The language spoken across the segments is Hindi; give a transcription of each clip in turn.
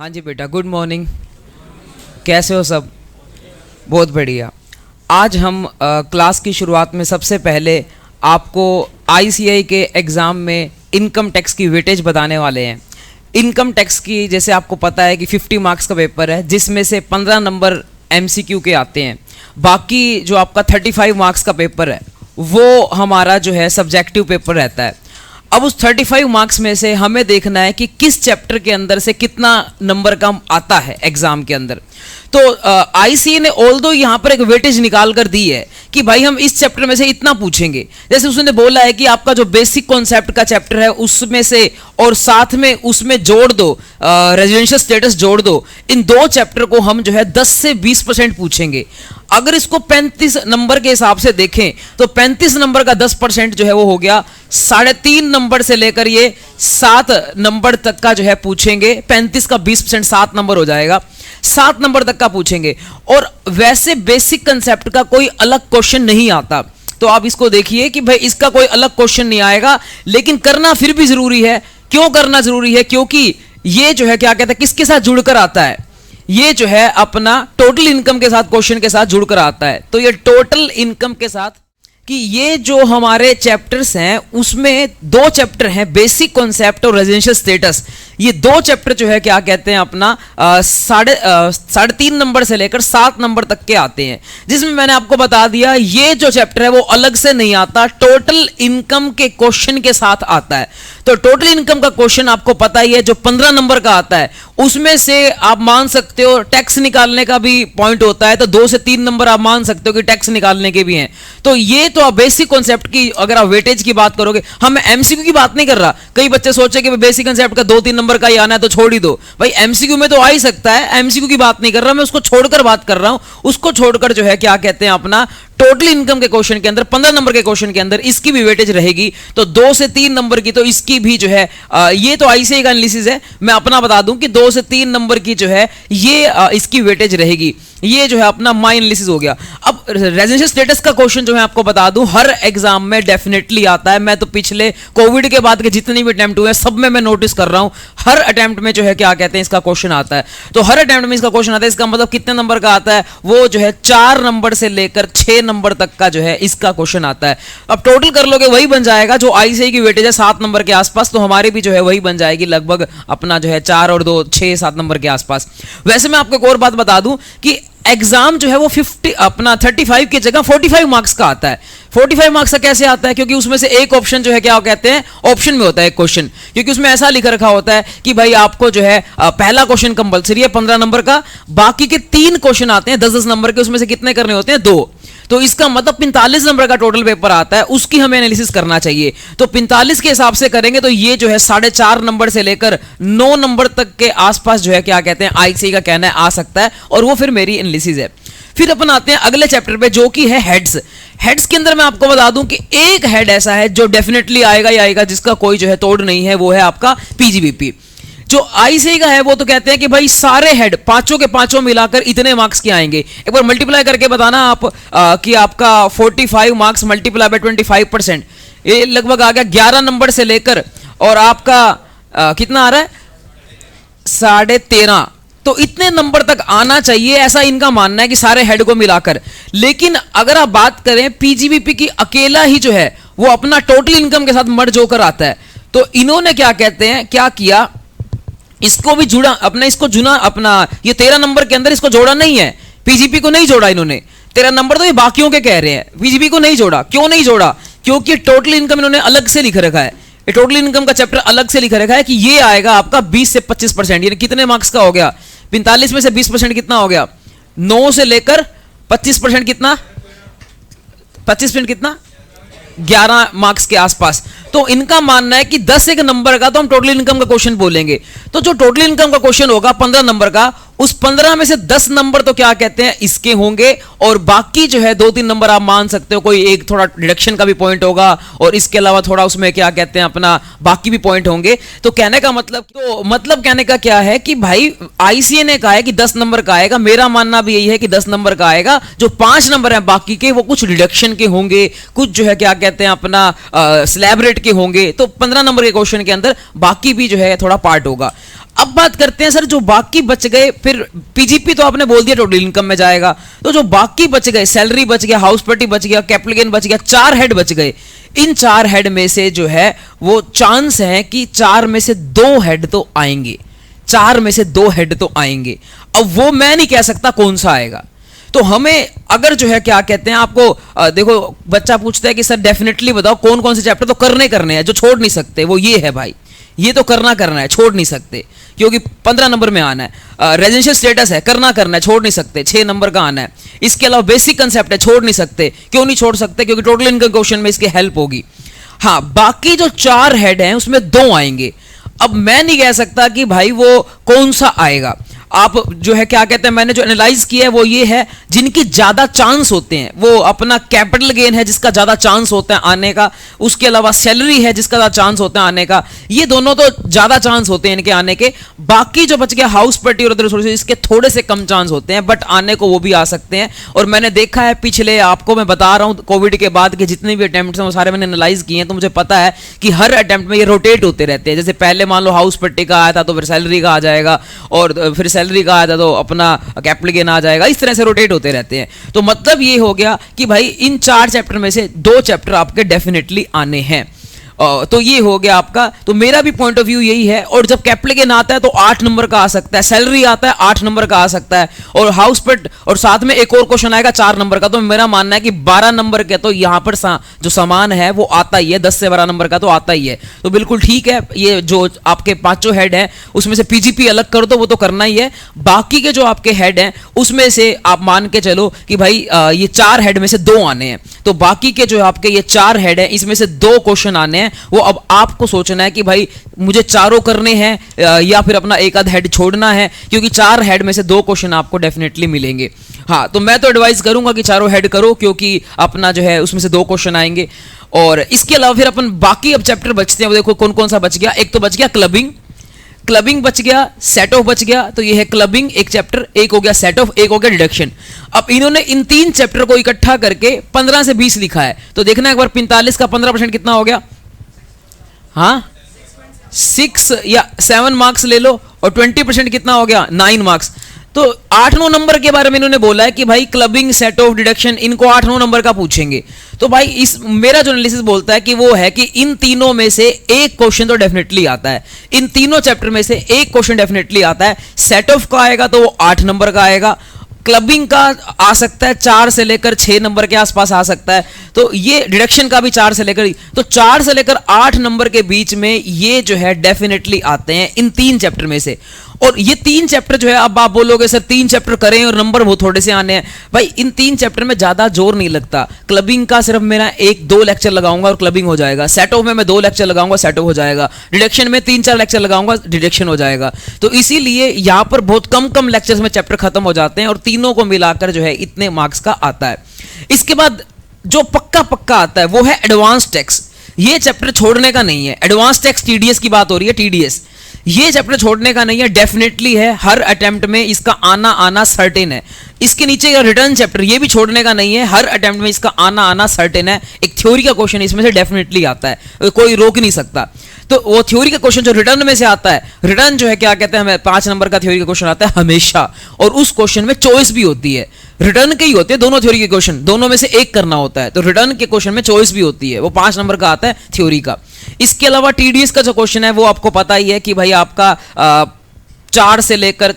हाँ जी बेटा, गुड मॉर्निंग। कैसे हो सब? बहुत बढ़िया। आज हम क्लास की शुरुआत में सबसे पहले आपको आईसीएआई के एग्ज़ाम में इनकम टैक्स की वेटेज बताने वाले हैं। इनकम टैक्स की जैसे आपको पता है कि 50 मार्क्स का पेपर है, जिसमें से 15 नंबर एमसीक्यू के आते हैं। बाकी जो आपका 35 मार्क्स का पेपर है वो हमारा जो है सब्जेक्टिव पेपर रहता है। अब उस 35 मार्क्स में से हमें देखना है कि किस चैप्टर के अंदर से कितना नंबर का आता है एग्जाम के अंदर। तो आईसीए ने ऑल्दो यहाँ पर एक वेटेज निकाल कर दी है कि भाई हम इस चैप्टर में से इतना पूछेंगे। जैसे उसने बोला है कि आपका जो बेसिक कॉन्सेप्ट का चैप्टर है उसमें से और साथ में उसमें जोड़ दो रेजिडेंशियल स्टेटस जोड़ दो। इन दो चैप्टर को हम जो है 10 से 20% पूछेंगे। अगर इसको 35 नंबर के हिसाब से देखें तो 35 नंबर का 10% जो है वो हो गया 3.5 नंबर से लेकर ये 7 नंबर तक का जो है पूछेंगे। 35 का 20% 7 नंबर हो जाएगा, 7 नंबर तक का पूछेंगे। और वैसे बेसिक कंसेप्ट का कोई अलग क्वेश्चन नहीं आता, तो आप इसको देखिए कि भाई इसका कोई अलग क्वेश्चन नहीं आएगा, लेकिन करना फिर भी जरूरी है। क्यों करना जरूरी है? क्योंकि ये जो है क्या कहते हैं किसके साथ जुड़कर आता है, ये जो है अपना टोटल इनकम के साथ क्वेश्चन के साथ जुड़कर आता है। तो ये टोटल इनकम के साथ कि ये जो हमारे चैप्टर्स हैं उसमें 2 चैप्टर हैं, बेसिक कॉन्सेप्ट और रेजिडेंशियल स्टेटस। ये 2 चैप्टर जो है क्या कहते हैं अपना 3.5 नंबर से लेकर 7 नंबर तक के आते हैं, जिसमें मैंने आपको बता दिया ये जो चैप्टर है वो अलग से नहीं आता, टोटल इनकम के क्वेश्चन के साथ आता है। तो टोटल इनकम का क्वेश्चन आपको पता ही है, जो 15 नंबर का आता है उसमें से आप मान सकते हो टैक्स निकालने का भी पॉइंट होता है, तो 2 से 3 नंबर आप मान सकते हो कि टैक्स निकालने के भी हैं। तो ये तो आप बेसिक कॉन्सेप्ट की अगर आप वेटेज की बात करोगे, हम एमसीक्यू की बात नहीं कर रहा। कई बच्चे सोचे कि बेसिक कॉन्सेप्ट का 2-3 नंबर का ही आना है तो छोड़ ही दो। भाई एमसीक्यू में तो आ ही सकता है, एमसीक्यू की बात नहीं कर रहा मैं, उसको छोड़कर बात कर रहा हूं। उसको छोड़कर जो है क्या कहते हैं अपना टोटल इनकम के क्वेश्चन के अंदर 15 नंबर के क्वेश्चन के अंदर इसकी भी वेटेज रहेगी। तो 2 से 3 नंबर की तो इसकी भी जो है ये तो आईसीआई का एनालिसिस है, मैं अपना बता दूं कि 2 से 3 नंबर की जो है ये इसकी वेटेज रहेगी। ये जो है अपना माई एनालिसिस हो गया। अब रेजिडेंशियल स्टेटस का क्वेश्चन जो है आपको बता दूं हर एग्जाम में डेफिनेटली आता है। मैं तो पिछले कोविड के बाद के जितने भी अटेम्प्ट हुए हैं सब में मैं नोटिस कर रहा हूं, हर अटेम्प्ट में जो है क्या कहते हैं इसका क्वेश्चन आता है। तो हर अटेम्प्ट में इसका क्वेश्चन आता है। इसका मतलब कितने नंबर का आता है? वो जो है 4 नंबर से लेकर 6 नंबर तक का जो है इसका क्वेश्चन आता है। अब टोटल कर लोगे वही बन जाएगा जो आईसीआई की वेटेज है 7 नंबर के आसपास, तो हमारी भी जो है वही बन जाएगी लगभग अपना जो है 4 और 2 6-7 नंबर के आसपास। वैसे मैं आपको एक और बात बता दूं कि एग्जाम जो है वो 35 की जगह 45 मार्क्स का आता है। 45 मार्क्स का कैसे आता है? क्योंकि उसमें से एक ऑप्शन जो है क्या कहते हैं ऑप्शन में होता है एक क्वेश्चन, क्योंकि उसमें ऐसा लिखा रखा होता है कि भाई आपको जो है पहला क्वेश्चन कंपलसरी है 15 नंबर का, बाकी के 3 क्वेश्चन आते हैं 10-10 नंबर के, उसमें से कितने करने होते हैं 2। तो इसका मतलब 45 नंबर का टोटल पेपर आता है, उसकी हमें एनालिसिस करना चाहिए। तो 45 के हिसाब से करेंगे तो ये जो है 4.5 नंबर से लेकर 9 नंबर तक के आसपास जो है क्या कहते हैं आईसीआई का कहना है आ सकता है, और वो फिर मेरी एनालिसिस है। फिर अपन आते हैं अगले चैप्टर पे जो कि है हेड्स। हेड्स के अंदर मैं आपको बता दूं कि एक हेड ऐसा है जो डेफिनेटली आएगा ही आएगा, जिसका कोई जो है तोड़ नहीं है, वो है आपका पीजीबीपी। जो आईसीआई का है वो तो कहते हैं कि भाई सारे हेड पांचों के पांचों मिलाकर इतने मार्क्स के आएंगे। एक बार मल्टीप्लाई करके बताना आप कि आपका 45 मार्क्स मल्टीप्लाई बाय 25%, ये लगभग आ गया 11 नंबर से लेकर, और आपका कितना आ रहा है 13.5। तो इतने नंबर तक आना चाहिए, ऐसा इनका मानना है कि सारे हेड को मिलाकर। लेकिन अगर आप बात करें पीजीबीपी की, अकेला ही जो है वो अपना टोटल इनकम के साथ मर्ज होकर आता है। तो इन्होंने क्या कहते हैं क्या किया, इसको भी जुड़ा अपना, इसको जुना अपना ये 13 नंबर के अंदर इसको जोड़ा नहीं है, पीजीपी को नहीं जोड़ा इन्होंने। 13 नंबर तो ये बाकियों के कह रहे हैं, पीजीपी को नहीं जोड़ा। क्यों नहीं जोड़ा? क्योंकि टोटल इनकम इन्होंने अलग से लिख रखा है। ये टोटल इनकम का चैप्टर अलग से लिख रखा है कि ये आएगा आपका 20 से 25%। यानी कितने मार्क्स का हो गया? 45 में से 20% कितना हो गया? 9 से लेकर 25% कितना? 25% कितना? 11 मार्क्स के आसपास। तो इनका मानना है कि 10 एक नंबर का तो हम टोटल इनकम का क्वेश्चन बोलेंगे। तो जो टोटल इनकम का क्वेश्चन होगा 15 नंबर का, उस 15 में से 10 नंबर तो क्या कहते हैं इसके होंगे, और बाकी जो है 2-3 नंबर आप मान सकते हो कोई एक थोड़ा डिडक्शन का भी पॉइंट होगा, और इसके अलावा थोड़ा उसमें क्या कहते हैं अपना बाकी भी पॉइंट होंगे। तो कहने का मतलब कहने का क्या है कि भाई आईसीए ने कहा है कि 10 नंबर का आएगा, मेरा मानना भी यही है कि 10 नंबर का आएगा। जो 5 नंबर है बाकी के वो कुछ डिडक्शन के होंगे, कुछ जो है क्या कहते हैं अपना स्लैब रेट के होंगे। तो 15 नंबर के क्वेश्चन के अंदर बाकी भी जो है थोड़ा पार्ट होगा। अब बात करते हैं सर जो बाकी बच गए, फिर पीजीपी तो आपने बोल दिया टोटल इनकम में जाएगा, तो जो बाकी बच गए, सैलरी बच गया, हाउस पट्टी बच गया, कैपिटल गेन बच गया, 4 हेड बच गए। इन 4 हेड में से जो है वो चांस है कि 4 में से 2 हेड तो आएंगे, 4 में से 2 हेड तो आएंगे। अब वो मैं नहीं कह सकता कौन सा आएगा। तो हमें अगर जो है क्या कहते हैं आपको देखो बच्चा पूछता है कि सर डेफिनेटली बताओ कौन कौन से चैप्टर तो करने हैं जो छोड़ नहीं सकते, वो ये है भाई, ये तो करना है, छोड़ नहीं सकते, क्योंकि 15 नंबर में आना है। रेजिडेंशियल स्टेटस है, करना है, छोड़ नहीं सकते, 6 नंबर का आना है। इसके अलावा बेसिक कंसेप्ट है, छोड़ नहीं सकते। क्यों नहीं छोड़ सकते? क्योंकि टोटल इनकम क्वेश्चन में इसकी हेल्प होगी। हाँ, बाकी जो 4 हेड हैं उसमें 2 आएंगे। अब मैं नहीं कह सकता कि भाई वो कौन सा आएगा। आप जो है क्या कहते हैं, मैंने जो एनालाइज किया है वो ये है, जिनकी ज्यादा चांस होते हैं वो अपना कैपिटल गेन है जिसका ज्यादा चांस होता है आने का, उसके अलावा सैलरी है जिसका ज्यादा चांस होता है आने का, ये दोनों तो ज्यादा चांस होते हैं इनके आने के। बाकी जो बच गया हाउस पट्टी और अदर रिसोर्सेज, इसके थोड़े से कम चांस होते हैं, बट आने को वो भी आ सकते हैं। और मैंने देखा है पिछले, आपको मैं बता रहा हूं कोविड के बाद के जितने भी अटेम्प्ट हैं वो सारे मैंने एनालाइज किए हैं, तो मुझे पता है कि हर अटेम्प्ट में ये रोटेट होते रहते हैं। जैसे पहले मान लो हाउस पट्टी का आया था तो फिर सैलरी का आ जाएगा, और फिर सैलरी का आया था तो अपना कैपिटल गेन आ जाएगा, इस तरह से रोटेट होते रहते हैं। तो मतलब ये हो गया कि भाई इन 4 चैप्टर में से 2 चैप्टर आपके डेफिनेटली आने हैं। तो ये हो गया आपका। तो मेरा भी पॉइंट ऑफ व्यू यही है। और जब कैपिटल गेन आता है तो 8 नंबर का आ सकता है, सैलरी आता है 8 नंबर का आ सकता है, और हाउस पट, और साथ में एक और क्वेश्चन आएगा 4 नंबर का। तो मेरा मानना है कि 12 नंबर के तो यहां पर जो सामान है वो आता ही है, 10 से 12 नंबर का तो आता ही है। तो बिल्कुल ठीक है, ये जो आपके 5 हेड हैं उसमें से पीजीपी अलग कर दो, वो तो करना ही है। बाकी के जो आपके हेड हैं उसमें से आप मान के चलो कि भाई ये 4 हेड में से 2 आने हैं। तो बाकी के जो आपके ये 4 हेड हैं इसमें से 2 क्वेश्चन आने हैं। वो अब आपको सोचना है कि भाई मुझे चारों करने हैं या फिर अपना एक आध हेड छोड़ना है, क्योंकि 4 हेड में से 2 क्वेश्चन आपको डेफिनेटली मिलेंगे। हाँ, तो मैं तो एडवाइस करूंगा कि चारों हेड करो, क्योंकि अपना जो है उसमें से 2 क्वेश्चन आएंगे। और इसके अलावा फिर अपन बाकी अब चैप्टर बचते हैं, वो देखो कौन कौन सा बच गया। एक तो बच गया क्लबिंग बच गया, सेट ऑफ बच गया। तो ये है क्लबिंग एक चैप्टर, एक हो गया सेट ऑफ, एक हो गया डिडक्शन। अब इन्होंने इन 3 चैप्टर को इकट्ठा करके 15 से 20 लिखा है। तो देखना एक बार 45 का 15% कितना हो गया। हाँ, 6 या 7 मार्क्स ले लो, और 20% कितना हो गया, 9 मार्क्स। तो 8-9 नंबर के बारे में इन्होंने बोला है कि भाई क्लबिंग, सेट ऑफ, डिडक्शन, इनको 8-9 नंबर का पूछेंगे। तो भाई इस मेरा जो एनालिसिस बोलता है कि वो है कि इन तीनों में से एक क्वेश्चन तो डेफिनेटली आता है, इन तीनों चैप्टर में से एक क्वेश्चन डेफिनेटली आता है। सेट ऑफ का आएगा तो वो 8 नंबर का आएगा, क्लबिंग का आ सकता है 4 से लेकर 6 नंबर के आसपास आ सकता है। तो ये डिडक्शन का भी 4 से लेकर, तो 4 से लेकर 8 नंबर के बीच में ये जो है डेफिनेटली आते हैं इन 3 चैप्टर में से। और ये 3 चैप्टर जो है, अब आप बोलोगे सर 3 चैप्टर करें और नंबर बहुत थोड़े से आने हैं। भाई इन 3 चैप्टर में ज्यादा जोर नहीं लगता। क्लबिंग का सिर्फ मेरा 1-2 लेक्चर लगाऊंगा और क्लबिंग हो जाएगा। सेट ऑफ में मैं 2 लेक्चर लगाऊंगा, सेट ऑफ हो जाएगा। डिडक्शन में 3-4 लेक्चर लगाऊंगा, डिडक्शन हो जाएगा। तो इसीलिए यहां पर बहुत कम लेक्चर्स में चैप्टर खत्म हो जाते हैं, और तीनों को मिलाकर जो है इतने मार्क्स का आता है। इसके बाद जो पक्का आता है वो है एडवांस टैक्स। ये चैप्टर छोड़ने का नहीं है। एडवांस टैक्स टीडीएस की बात हो रही है, टीडीएस ये चैप्टर छोड़ने का नहीं है, डेफिनेटली है। हर अटेम्प्ट में इसका आना सर्टेन है। इसके नीचे का रिटर्न चैप्टर, ये भी छोड़ने का नहीं है, हर अटेम्प्ट में इसका आना सर्टेन है। एक थ्योरी का क्वेश्चन इसमें से डेफिनेटली आता है, कोई रोक नहीं सकता। तो वो थ्योरी का क्वेश्चन जो रिटर्न में से आता है, रिटर्न जो है क्या कहते हैं, हमें 5 नंबर का थ्योरी का क्वेश्चन आता है हमेशा, और उस क्वेश्चन में चॉइस भी होती है। रिटर्न के ही होते हैं दोनों थ्योरी के क्वेश्चन, दोनों में से एक करना होता है। तो रिटर्न के क्वेश्चन में चॉइस भी होती है, वो 5 नंबर का आता है थ्योरी का। इसके अलावा टीडीएस का जो क्वेश्चन है वो आपको पता ही है कि भाई आपका 4 से लेकर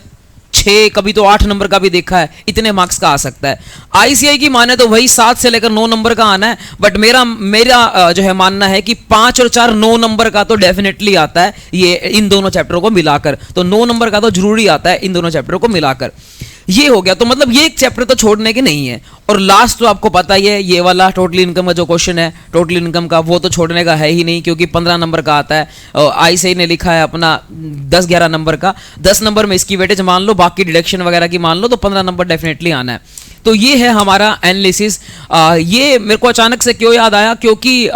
6, कभी तो 8 नंबर का भी देखा है, इतने मार्क्स का आ सकता है। आईसीआई की माने तो वही 7 से लेकर 9 नंबर का आना है, बट मेरा जो है मानना है कि 5 और 4 9 नंबर का तो डेफिनेटली आता है, ये इन दोनों चैप्टरों को मिलाकर। तो 9 नंबर का तो जरूरी आता है इन दोनों चैप्टरों को मिलाकर। ये हो गया। तो मतलब ये एक चैप्टर तो छोड़ने के नहीं है। और लास्ट तो आपको पता ही है, ये वाला टोटल इनकम का जो क्वेश्चन है, टोटल इनकम का, वो तो छोड़ने का है ही नहीं, क्योंकि 15 नंबर का आता है। आईसीआई ने लिखा है अपना 10-11 नंबर का, 10 नंबर में इसकी वेटेज मान लो, बाकी डिडक्शन वगैरह की मान लो, तो 15 नंबर डेफिनेटली आना है। तो ये है हमारा एनालिसिस। ये मेरे को अचानक से क्यों याद आया, क्योंकि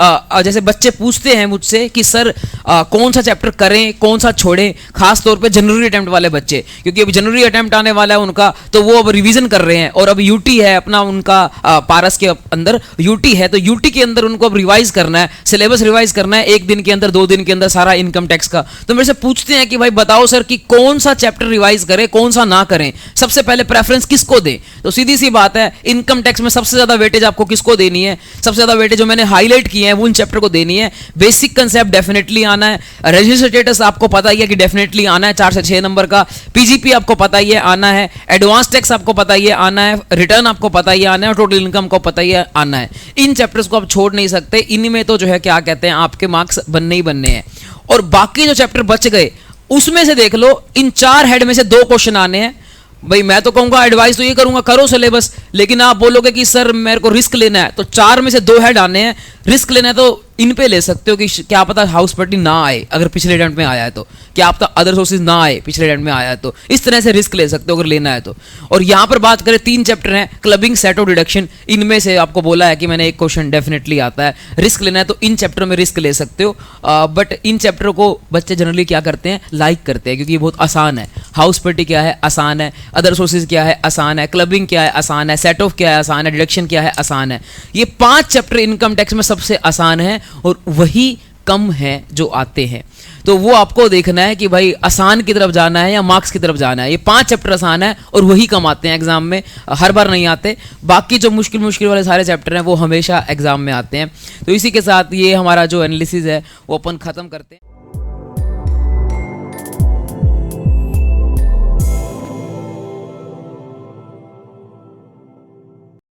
जैसे बच्चे पूछते हैं मुझसे कि सर कौन सा चैप्टर करें, कौन सा छोड़ें, खास तौर पे जनरल अटेम्प्ट वाले बच्चे, क्योंकि अभी जनरल अटेम्प्ट आने वाला है उनका, तो वो अब रिवीजन कर रहे हैं, और अब यूटी है अपना, उनका पारस के अंदर यूटी है, तो यूटी के अंदर उनको अब रिवाइज करना है, सिलेबस रिवाइज करना है 1 दिन के अंदर, 2 दिन के अंदर सारा इनकम टैक्स का। तो मेरे से पूछते हैं कि भाई बताओ सर कि कौन सा चैप्टर रिवाइज करें, कौन सा ना करें, सबसे पहले प्रेफरेंस किसको दें। तो सीधी सी बात है, इनकम टैक्स में सबसे ज्यादा वेटेज आपको किसको देनी है, सबसे ज्यादा वेटेज जो मैंने हाईलाइट किए हैं वो उन चैप्टर को देनी है। बेसिक कंसेप्ट डेफिनेटली आना है, रजिस्टर स्टेटस आपको पता ही है कि डेफिनेटली आना है 4 से 6 नंबर का, पीजीपी आपको पता ही है आना है, एडवांस टैक्स आपको पता ही है आना है, रिटर्न आपको पता ही आना है, और टोटल इनकम को पता ही आना है। इन चैप्टर्स को आप छोड़ नहीं सकते, इनमें तो जो है क्या कहते हैं आपके मार्क्स बनने ही बनने हैं। और बाकी जो चैप्टर बच गए उसमें से देख लो, इन 4 हेड में से 2 क्वेश्चन आने हैं। भाई मैं तो कहूंगा एडवाइस तो ये करूंगा करो सिलेबस, लेकिन आप बोलोगे कि सर मेरे को रिस्क लेना है, तो 4 में से 2 हेड आने हैं, रिस्क लेना है तो इन पे ले सकते हो कि क्या पता हाउस पार्टी ना आए अगर पिछले अटेम्प्ट में आया है, तो क्या पता अदर सोर्सेज ना आए पिछले अटेम्प्ट में आया है, तो इस तरह से रिस्क ले सकते हो अगर लेना है तो। और यहां पर बात करें 3 चैप्टर हैं, क्लबिंग, सेट और डिडक्शन, इनमें से आपको बोला है कि मैंने एक क्वेश्चन डेफिनेटली आता है, रिस्क लेना है तो इन चैप्टर में रिस्क ले सकते हो। बट इन चैप्टरों को बच्चे जनरली क्या करते हैं, लाइक करते हैं, क्योंकि ये बहुत आसान है। हाउस पार्टी क्या है, आसान है, अदर सोर्सेज क्या है, आसान है, क्लबिंग क्या है, आसान है, सेट ऑफ क्या है, आसान है, डिडक्शन क्या है, आसान है। ये 5 चैप्टर इनकम टैक्स में सबसे आसान है और वही कम है जो आते हैं। तो वो आपको देखना है कि भाई आसान की तरफ जाना है या मार्क्स की तरफ जाना है। ये 5 चैप्टर आसान है और वही कम आते हैं एग्जाम में, हर बार नहीं आते। बाकी जो मुश्किल मुश्किल वाले सारे चैप्टर हैं वो हमेशा एग्जाम में आते हैं। तो इसी के साथ ये हमारा जो एनालिसिस है वो अपन खत्म करते हैं।